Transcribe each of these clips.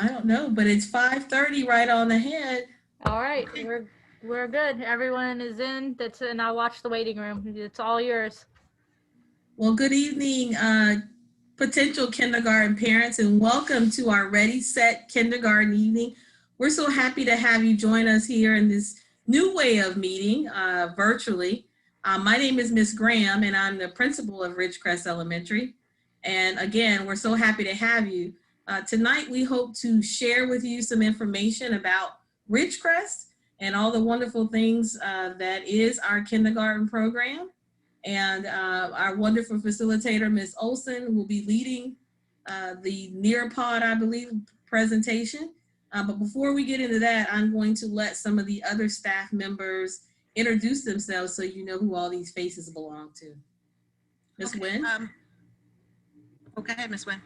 I don't know, but it's 5:30 right on the head. All right, we're good. Everyone is in. That's it. Now watch the waiting room. It's all yours. Well, good evening, potential kindergarten parents, and welcome to our Ready, Set Kindergarten evening. We're so happy to have you join us here in this new way of meeting virtually. My name is Miss Graham, and I'm the principal of Ridgecrest Elementary. And again, we're so happy to have you. Tonight, we hope to share with you some information about Ridgecrest and all the wonderful things that is our kindergarten program. And our wonderful facilitator, Ms. Olson, will be leading the Nearpod, I believe, presentation. But before we get into that, I'm going to let some of the other staff members introduce themselves so you know who all these faces belong to. Ms. Okay, Wynn? go ahead, Ms. Wynn.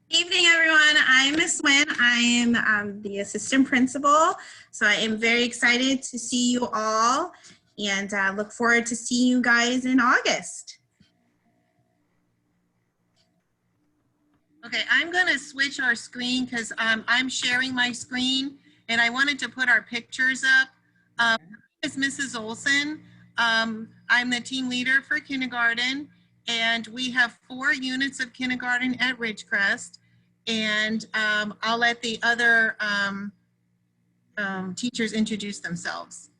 Evening, everyone. I'm Miss Wynn. I am the assistant principal. So I am very excited to see you all and look forward to seeing you guys in August. Okay, I'm going to switch our screen because I'm sharing my screen and I wanted to put our pictures up. It's Mrs. Olson. I'm the team leader for kindergarten, and we have 4 units of kindergarten at Ridgecrest. And I'll let the other teachers introduce themselves.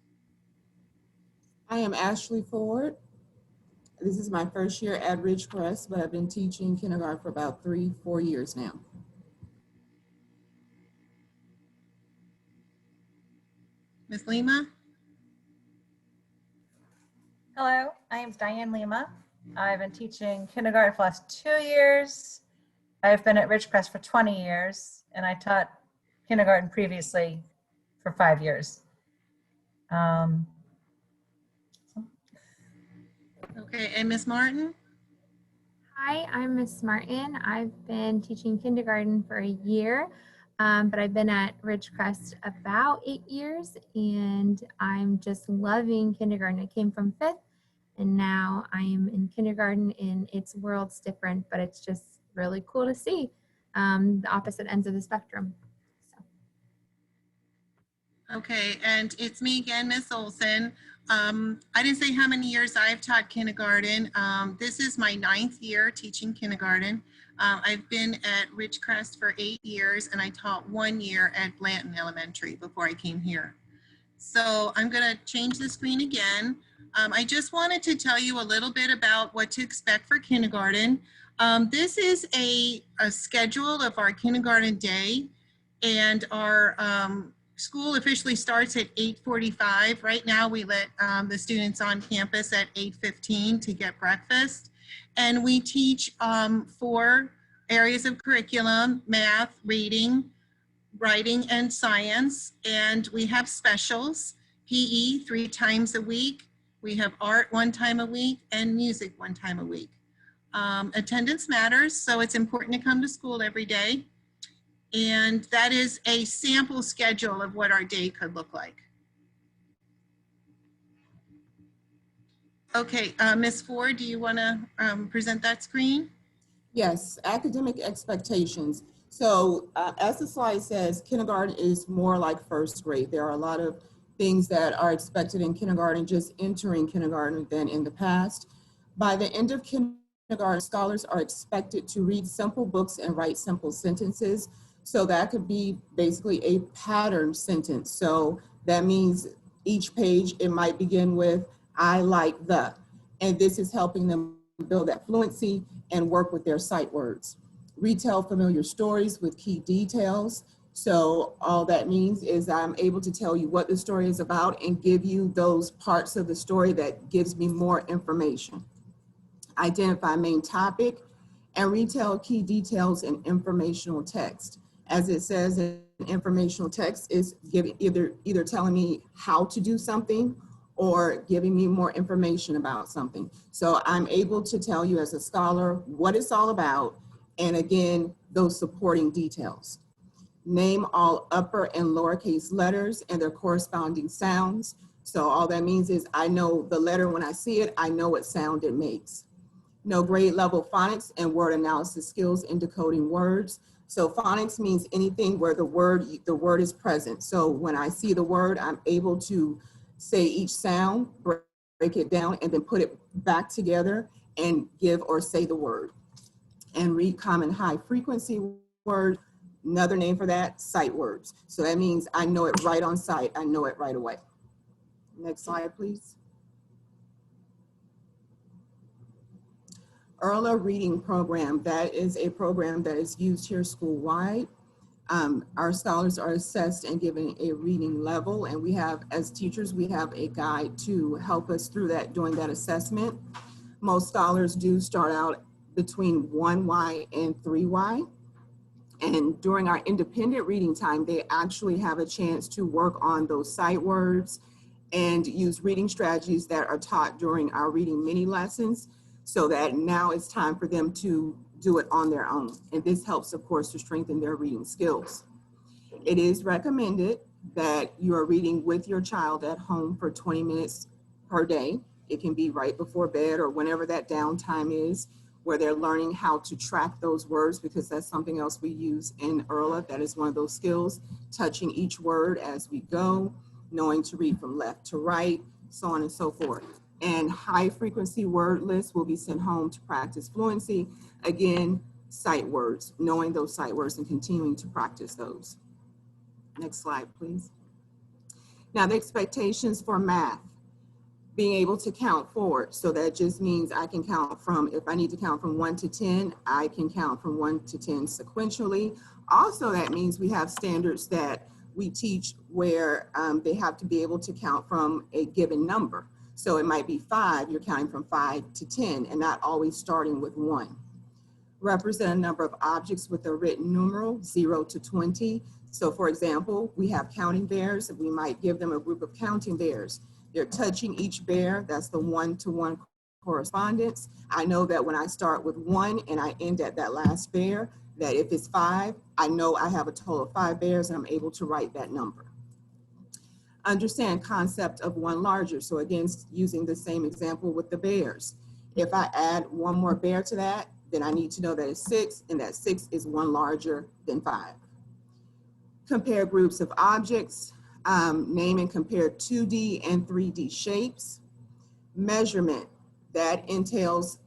I am Ashley Ford. This is my first year at Ridgecrest, but I've been teaching kindergarten for about 3-4 years now. Ms. Lima? Hello, I am Diane Lima. I've been teaching kindergarten for the last 2 years. I've been at Ridgecrest for 20 years, and I taught kindergarten previously for 5 years. Okay, and Ms. Martin? Hi, I'm Miss Martin. I've been teaching kindergarten for a year, but I've been at Ridgecrest about 8 years, and I'm just loving kindergarten. I came from 5th, and now I am in kindergarten, and its world's different, but it's just really cool to see the opposite ends of the spectrum. So. Okay, and it's me again, Miss Olson. I didn't say how many years I've taught kindergarten. This is my 9th year teaching kindergarten. I've been at Ridgecrest for 8 years, and I taught 1 year at Blanton Elementary before I came here. So I'm gonna change the screen again. I just wanted to tell you a little bit about what to expect for kindergarten. This is a schedule of our kindergarten day, and our school officially starts at 8:45. Right now, we let the students on campus at 8:15 to get breakfast. And we teach 4 areas of curriculum: math, reading, writing, and science. And we have specials: PE 3 times a week. We have art 1 time a week and music 1 time a week. Attendance matters, so it's important to come to school every day. And that is a sample schedule of what our day could look like. Okay, Ms. Ford, do you want to present that screen? Yes, academic expectations. So as the slide says, kindergarten is more like first grade. There are a lot of things that are expected in kindergarten, just entering kindergarten than in the past. By the end of kindergarten, scholars are expected to read simple books and write simple sentences. So that could be basically a pattern sentence. So that means each page, it might begin with, I like the, and this is helping them build that fluency and work with their sight words. Retell familiar stories with key details. So all that means is I'm able to tell you what the story is about and give you those parts of the story that gives me more information. Identify main topic and retell key details in informational text. As it says in informational text, is giving either telling me how to do something or giving me more information about something. So I'm able to tell you as a scholar what it's all about, and again, those supporting details. Name all upper and lowercase letters and their corresponding sounds. So all that means is I know the letter when I see it, I know what sound it makes. Know grade level phonics and word analysis skills in decoding words. So phonics means anything where the word is present. So when I see the word, I'm able to say each sound, break it down, and then put it back together and give or say the word. And read common high frequency words. Another name for that, sight words. So that means I know it right on sight. I know it right away. Next slide, please. EARLA reading program, that is a program that is used here school-wide. Our scholars are assessed and given a reading level, and we have, as teachers, we have a guide to help us through that, doing that assessment. Most scholars do start out between 1Y and 3Y. And during our independent reading time, they actually have a chance to work on those sight words and use reading strategies that are taught during our reading mini lessons, so that now it's time for them to do it on their own. And this helps, of course, to strengthen their reading skills. It is recommended that you are reading with your child at home for 20 minutes per day. It can be right before bed or whenever that downtime is, where they're learning how to track those words, because that's something else we use in EARLA. That is one of those skills, touching each word as we go, knowing to read from left to right, so on and so forth. And high frequency word lists will be sent home to practice fluency. Again, sight words, knowing those sight words and continuing to practice those. Next slide, please. Now, the expectations for math, being able to count forward. So that just means I can count from, if I need to count from 1 to 10, I can count from 1 to 10 sequentially. Also, that means we have standards that we teach where they have to be able to count from a given number. So it might be 5, you're counting from 5 to 10 and not always starting with 1. Represent a number of objects with a written numeral, 0 to 20. So for example, we have counting bears, and we might give them a group of counting bears. They're touching each bear, that's the 1-to-1 correspondence. I know that when I start with 1 and I end at that last bear, that if it's 5, I know I have a total of 5 bears and I'm able to write that number. Understand concept of one larger. So again, using the same example with the bears. If I add one more bear to that, then I need to know that it's 6, and that 6 is one larger than 5. Compare groups of objects, name and compare 2D and 3D shapes. Measurement, that entails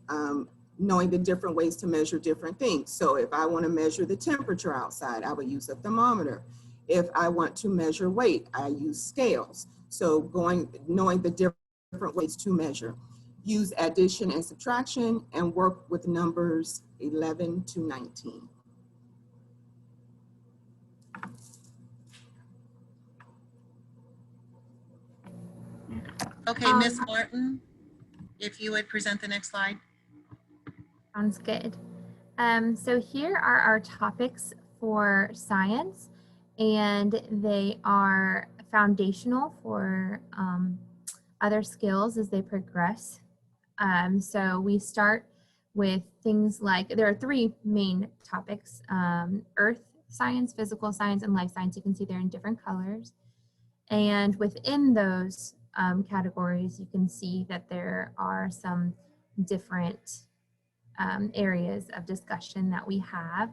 knowing the different ways to measure different things. So if I want to measure the temperature outside, I would use a thermometer. If I want to measure weight, I use scales. So knowing the different ways to measure. Use addition and subtraction and work with numbers 11 to 19. Okay, Miss Martin, if you would present the next slide. Sounds good. So here are our topics for science, and they are foundational for other skills as they progress. So we start with things like, there are 3 main topics, earth science, physical science, and life science. You can see they're in different colors. And within those categories, you can see that there are some different areas of discussion that we have.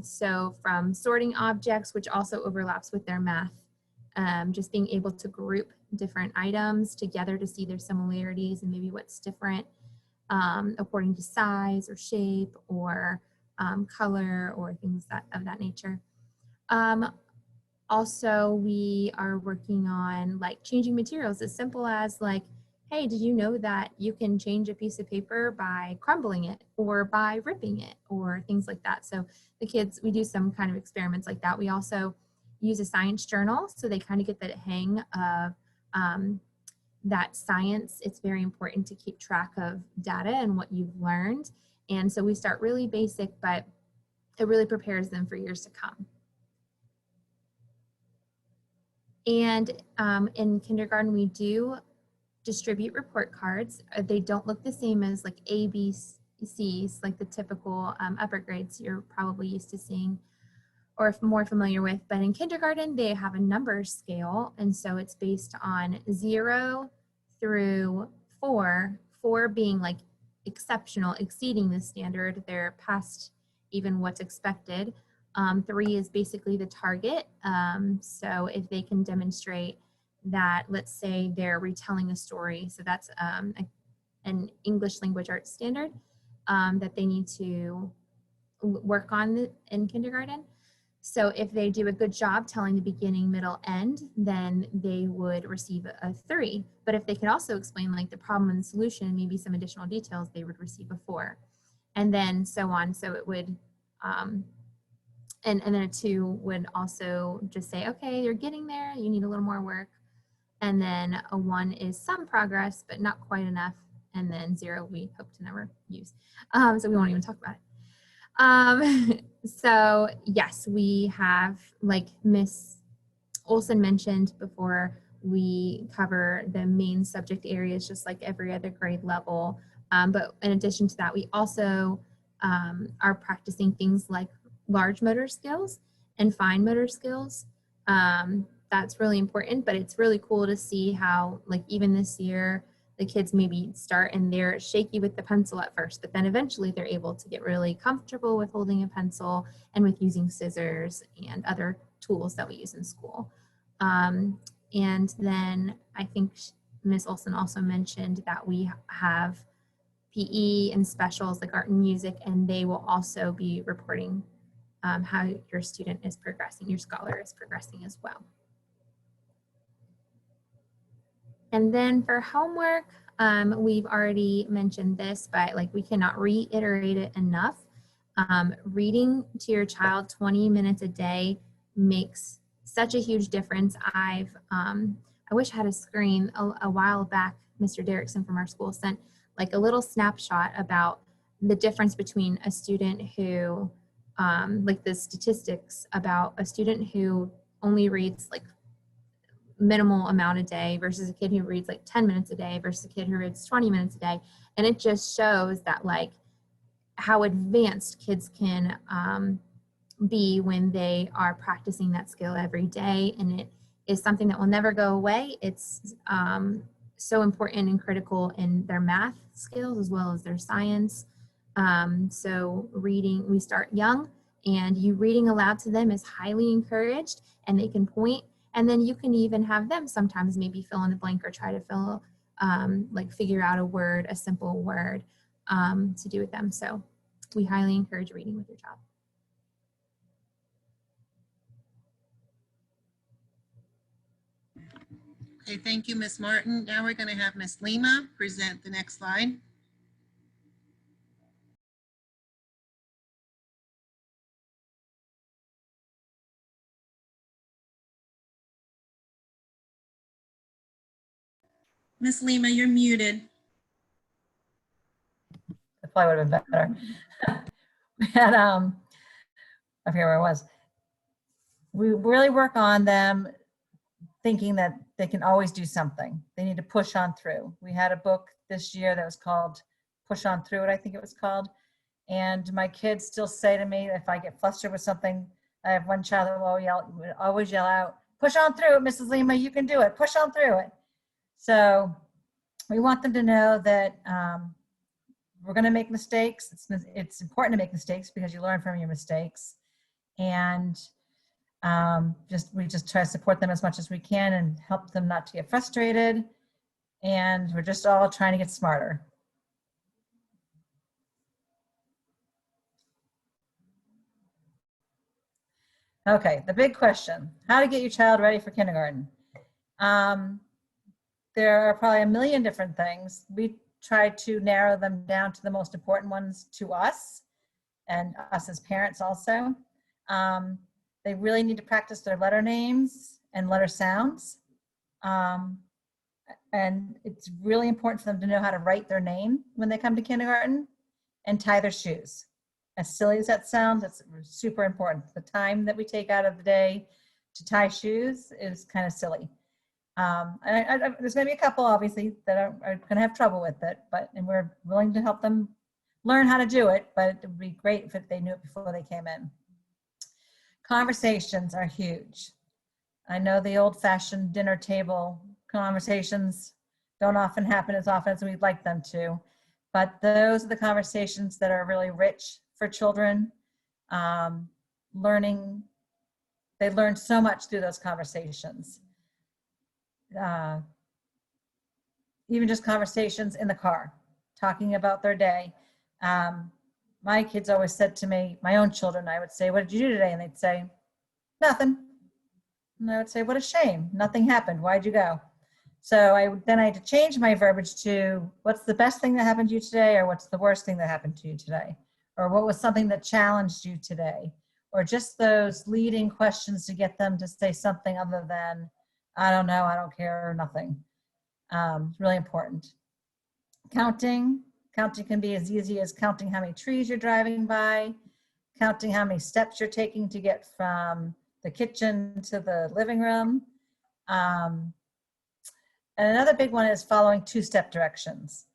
So from sorting objects, which also overlaps with their math, just being able to group different items together to see their similarities and maybe what's different according to size or shape or color or things of that nature. Also, we are working on like changing materials, as simple as like, hey, did you know that you can change a piece of paper by crumbling it or by ripping it or things like that. So the kids, we do some kind of experiments like that. We also use a science journal, so they kind of get the hang of that science. It's very important to keep track of data and what you've learned. And so we start really basic, but it really prepares them for years to come. And in kindergarten, we do distribute report cards. They don't look the same as like ABCs, like the typical upper grades you're probably used to seeing or more familiar with. But in kindergarten, they have a number scale. And so it's based on 0 through 4, 4 being like exceptional, exceeding the standard. They're past even what's expected. 3 is basically the target. So if they can demonstrate that, let's say they're retelling a story, so that's an English language arts standard that they need to work on in kindergarten. So if they do a good job telling the beginning, middle, end, then they would receive a 3. But if they could also explain like the problem and the solution, maybe some additional details, they would receive a 4. And then so on. So it would, and then a 2 would also just say, okay, you're getting there, you need a little more work. And then a 1 is some progress, but not quite enough. And then 0 we hope to never use. So we won't even talk about it. So yes, we have, like Miss Olson mentioned before, we cover the main subject areas just like every other grade level. But in addition to that, we also are practicing things like large motor skills and fine motor skills. That's really important, but it's really cool to see how, like, even this year, the kids maybe start and they're shaky with the pencil at first, but then eventually they're able to get really comfortable with holding a pencil and with using scissors and other tools that we use in school. And then I think Ms. Olson also mentioned that we have PE and specials like art and music, and they will also be reporting how your student is progressing, your scholar is progressing as well. And then for homework, we've already mentioned this, but like we cannot reiterate it enough. Reading to your child 20 minutes a day makes such a huge difference. I wish I had a screen a while back. Mr. Derrickson from our school sent like a little snapshot about the difference between a student who, like the statistics about a student who only reads like minimal amount a day versus a kid who reads like 10 minutes a day versus a kid who reads 20 minutes a day. And it just shows that like how advanced kids can be when they are practicing that skill every day. And it is something that will never go away. It's so important and critical in their math skills as well as their science. So reading, we start young, and you reading aloud to them is highly encouraged, and they can point. And then you can even have them sometimes maybe fill in the blank or try to fill, like figure out a word, a simple word to do with them. So we highly encourage reading with your child. Okay, thank you, Ms. Martin. Now we're going to have Ms. Lima present the next slide. Miss Lima, you're muted. That probably would have been better. We had, I forget where I was. We really work on them thinking that they can always do something. They need to push on through. We had a book this year that was called Push On Through It, I think it was called. And my kids still say to me, if I get flustered with something, I have one child that will always yell out, push on through it, Mrs. Lima, you can do it, push on through it. So we want them to know that we're going to make mistakes. It's important to make mistakes because you learn from your mistakes. And we just try to support them as much as we can and help them not to get frustrated. And we're just all trying to get smarter. Okay, the big question, how to get your child ready for kindergarten. There are probably a million different things. We try to narrow them down to the most important ones to us and us as parents also. They really need to practice their letter names and letter sounds. And it's really important for them to know how to write their name when they come to kindergarten and tie their shoes. As silly as that sounds, it's super important. The time that we take out of the day to tie shoes is kind of silly. There's going to be a couple, obviously, that are going to have trouble with it, and we're willing to help them learn how to do it, but it would be great if they knew it before they came in. Conversations are huge. I know the old-fashioned dinner table conversations don't often happen as often as we'd like them to, but those are the conversations that are really rich for children. learning. They learn so much through those conversations. Even just conversations in the car, talking about their day. My kids always said to me, my own children, I would say, what did you do today? And they'd say, nothing. And I would say, what a shame. Nothing happened. Why'd you go? So then I had to change my verbiage to what's the best thing that happened to you today, or what's the worst thing that happened to you today? Or what was something that challenged you today? Or just those leading questions to get them to say something other than, I don't know, I don't care, or nothing. It's really important. Counting can be as easy as counting how many trees you're driving by, counting how many steps you're taking to get from the kitchen to the living room. And another big one is following two-step directions.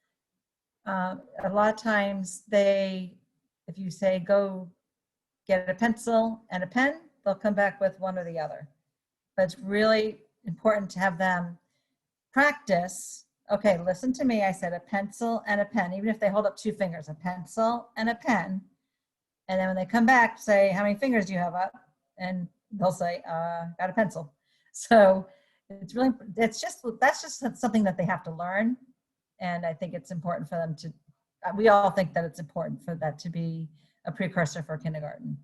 A lot of times if you say, go get a pencil and a pen, they'll come back with one or the other. But it's really important to have them practice. Okay, listen to me. I said a pencil and a pen, even if they hold up two fingers, a pencil and a pen. And then when they come back, say, how many fingers do you have up? And they'll say, got a pencil. So that's just something that they have to learn. And I think it's important for them to, we all think that it's important for that to be a precursor for kindergarten.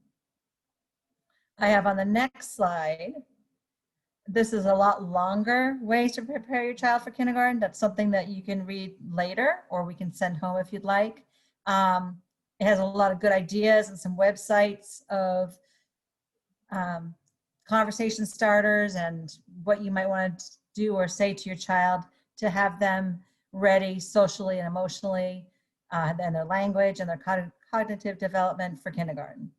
I have on the next slide, this is a lot longer ways to prepare your child for kindergarten. That's something that you can read later, or we can send home if you'd like. It has a lot of good ideas and some websites of conversation starters and what you might want to do or say to your child to have them ready socially and emotionally, and their language and their cognitive development for kindergarten.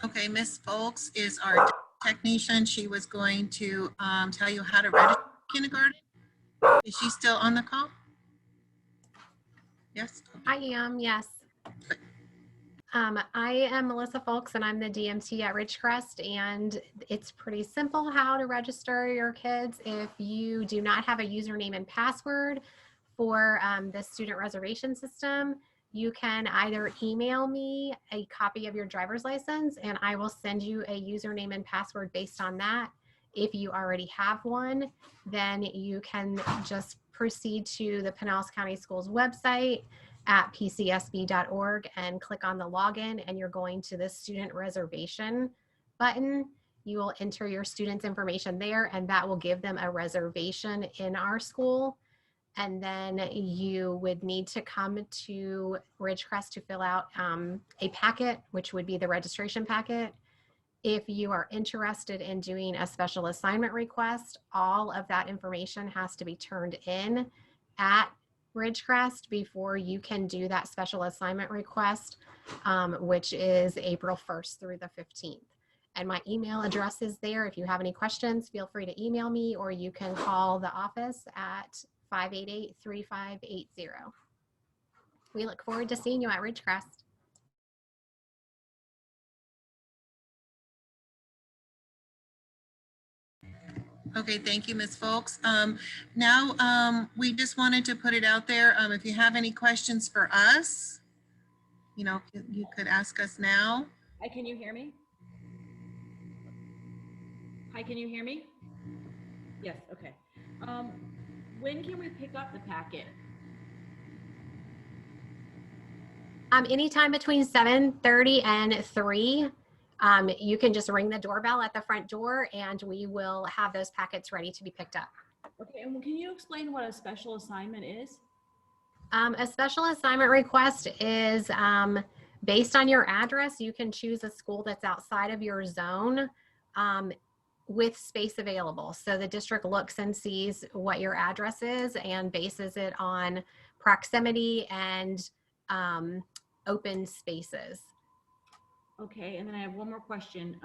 Okay, Miss Folks is our technician. She was going to tell you how to register kindergarten. Is she still on the call? Yes. I am, yes. I am Melissa Folks and I'm the DMT at Ridgecrest, and it's pretty simple how to register your kids. If you do not have a username and password for the student reservation system, you can either email me a copy of your driver's license and I will send you a username and password based on that. If you already have one, then you can just proceed to the Pinellas County Schools website at pcsb.org and click on the login, and you're going to the student reservation button. You will enter your student's information there, and that will give them a reservation in our school. And then you would need to come to Ridgecrest to fill out a packet, which would be the registration packet. If you are interested in doing a special assignment request, all of that information has to be turned in at Ridgecrest before you can do that special assignment request, which is April 1st through the 15th. And my email address is there. If you have any questions, feel free to email me, or you can call the office at 588-3580. We look forward to seeing you at Ridgecrest. Okay, thank you, Ms. Folks. Now, we just wanted to put it out there. If you have any questions for us, you know, you could ask us now. Hi, can you hear me? Hi, can you hear me? Yes, okay. When can we pick up the packet? Anytime between 7:30 and 3. You can just ring the doorbell at the front door and we will have those packets ready to be picked up. Okay, and can you explain what a special assignment is? A special assignment request is based on your address. You can choose a school that's outside of your zone with space available. So the district looks and sees what your address is and bases it on proximity and open spaces. Okay, and then I have one more question.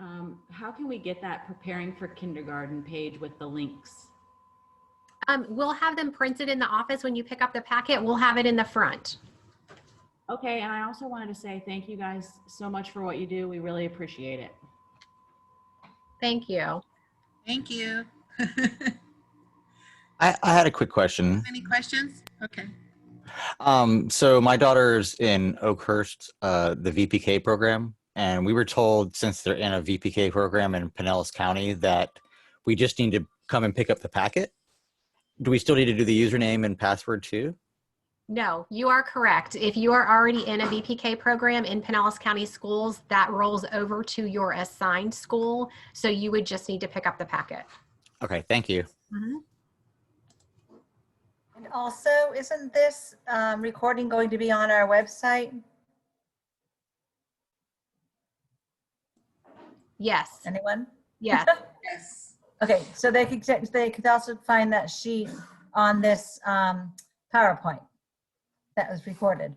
How can we get that preparing for kindergarten page with the links? We'll have them printed in the office when you pick up the packet. We'll have it in the front. Okay, and I also wanted to say thank you guys so much for what you do. We really appreciate it. Thank you. Thank you. I had a quick question. Any questions? Okay. So my daughter's in Oakhurst, the VPK program, and we were told since they're in a VPK program in Pinellas County that we just need to come and pick up the packet. Do we still need to do the username and password too? No, you are correct. If you are already in a VPK program in Pinellas County Schools, that rolls over to your assigned school. So you would just need to pick up the packet. Okay, thank you. And also, isn't this recording going to be on our website? Yes. Anyone? Yes. Yes. Okay, so they could also find that sheet on this PowerPoint that was recorded.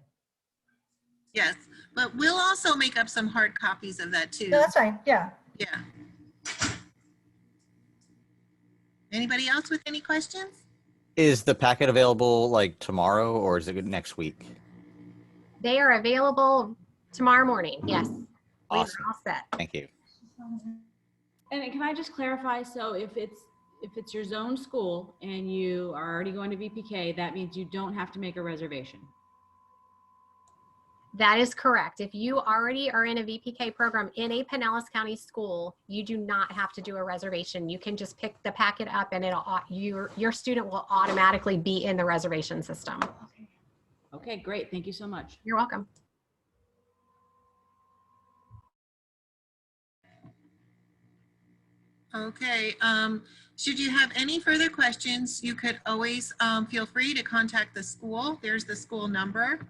Yes, but we'll also make up some hard copies of that too. No, that's fine. Yeah. Yeah. Anybody else with any questions? Is the packet available like tomorrow or is it next week? They are available tomorrow morning. Yes. Awesome. We're all set. Thank you. And can I just clarify? So if it's your zone school and you are already going to VPK, that means you don't have to make a reservation. That is correct. If you already are in a VPK program in a Pinellas County school, you do not have to do a reservation. You can just pick the packet up and your student will automatically be in the reservation system. Okay, great. Thank you so much. You're welcome. Okay, should you have any further questions, you could always feel free to contact the school. There's the school number.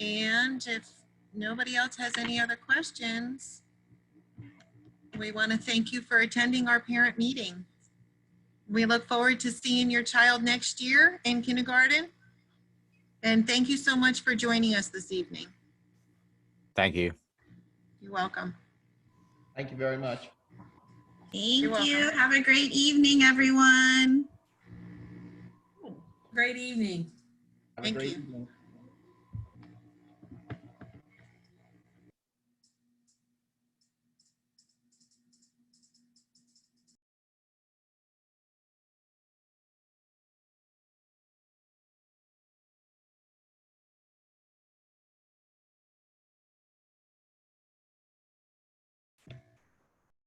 And if nobody else has any other questions, we want to thank you for attending our parent meeting. We look forward to seeing your child next year in kindergarten. And thank you so much for joining us this evening. Thank you. You're welcome. Thank you very much. You're Thank you. welcome. Have a great evening, everyone. Great evening. Have Thank a great you. evening.